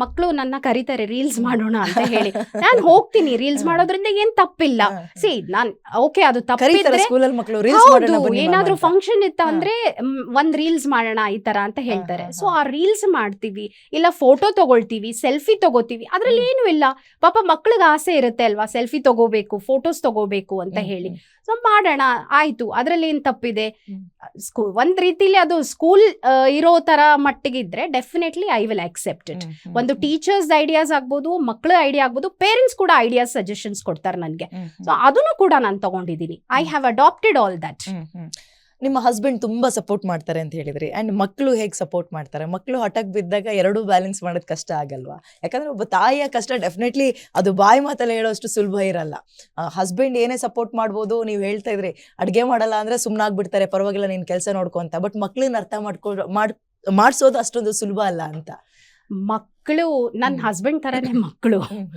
ಮಕ್ಕಳು ನನ್ನ ಕರೀತಾರೆ ರೀಲ್ಸ್ ಮಾಡೋಣ ಅಂತ ಹೇಳಿ, ನಾನು ಹೋಗ್ತೀನಿ. ರೀಲ್ಸ್ ಮಾಡೋದ್ರಿಂದ ಏನ್ ತಪ್ಪಿಲ್ಲ. ಸಿ ನಾನ್ ಓಕೆ ಅದು ತಪ್ಪಿದ್ರೆ ಸ್ಕೂಲಲ್ಲಿ ಮಕ್ಕಳು ರೀಲ್ಸ್ ಮಾಡೋಣ ಹೌದು, ಬನ್ನಿ ಏನಾದ್ರೂ ಮಾಮ ಅಂತ. ಫಂಕ್ಷನ್ ಇತ್ತ ಅಂದ್ರೆ ಒಂದ್ ರೀಲ್ಸ್ ಮಾಡೋಣ ಈ ತರ ಅಂತ ಹೇಳ್ತಾರೆ. ಸೊ ಆ ರೀಲ್ಸ್ ಮಾಡ್ತೀವಿ, ಇಲ್ಲ ಫೋಟೋ ತಗೊಳ್ತೀವಿ, ಸೆಲ್ಫಿ ತಗೋತೀವಿ, ಅದ್ರಲ್ಲಿ ಏನು ಇಲ್ಲ. ಪಾಪ ಮಕ್ಳಿಗೆ ಆಸೆ ಇರುತ್ತೆ ಅಲ್ವಾ, ಸೆಲ್ಫಿ ತಗೋಬೇಕು, ಫೋಟೋಸ್ ತಗೋಬೇಕು ಅಂತ ಹೇಳಿ. ಸೊ ಮಾಡೋಣ, ಆಯ್ತು, ಅದ್ರಲ್ಲಿ ಏನ್ ತಪ್ಪಿದೆ. ಒಂದ್ ರೀತಿಲಿ ಅದು ಸ್ಕೂಲ್ ಇರೋ ತರ ಮಟ್ಟಿಗಿದ್ರೆ definitely I will accept it. ಒಂದು ಟೀಚರ್ಸ್ ಐಡಿಯಾಸ್ ಆಗ್ಬೋದು, ಮಕ್ಳ ಐಡಿಯಾ ಆಗ್ಬೋದು, ಪೇರೆಂಟ್ಸ್ ಕೂಡ ಐಡಿಯಾಸ್ ಸಜೆಷನ್ಸ್ ಕೊಡ್ತಾರೆ ನನ್ಗೆ. ಸೊ ಅದನ್ನು ಕೂಡ ನಾನು ತಗೊಂಡಿದ್ದೀನಿ. I have adopted all that. ನಿಮ್ಮ ಹಸ್ಬೆಂಡ್ ತುಂಬಾ ಸಪೋರ್ಟ್ ಮಾಡ್ತಾರೆ ಅಂತ ಹೇಳಿದ್ರಿ, ಅಂಡ್ ಮಕ್ಕಳು ಹೇಗೆ ಸಪೋರ್ಟ್ ಮಾಡ್ತಾರೆ? ಮಕ್ಕಳು ಹಠಕ್ ಬಿದ್ದಾಗ ಎರಡೂ ಬ್ಯಾಲೆನ್ಸ್ ಮಾಡೋದು ಕಷ್ಟ ಆಗಲ್ವಾ? ಯಾಕಂದ್ರೆ ಒಬ್ಬ ತಾಯಿಯ ಕಷ್ಟ ಡೆಫಿನೆಟ್ಲಿ ಅದು ಬಾಯಿ ಮಾತಲ್ಲಿ ಹೇಳೋಷ್ಟು ಸುಲಭ ಇರಲ್ಲ. ಹಸ್ಬೆಂಡ್ ಏನೇ ಸಪೋರ್ಟ್ ಮಾಡ್ಬೋದು, ನೀವು ಹೇಳ್ತಾ ಇದ್ರಿ ಅಡ್ಗೆ ಮಾಡಲ್ಲ ಅಂದ್ರೆ ಸುಮ್ಮನಾಗ್ಬಿಡ್ತಾರೆ, ಪರವಾಗಿಲ್ಲ ನೀನ್ ಕೆಲಸ ನೋಡ್ಕೊಂತ, ಬಟ್ ಮಕ್ಳನ್ನ ಅರ್ಥ ಮಾಡ್ಸೋದು ಅಷ್ಟೊಂದು ಸುಲಭ ಅಲ್ಲ ಅಂತ. ಮಕ್ಕಳು ನನ್ನ ಹಸ್ಬೆಂಡ್ ತರನೇ ಮಕ್ಕಳು.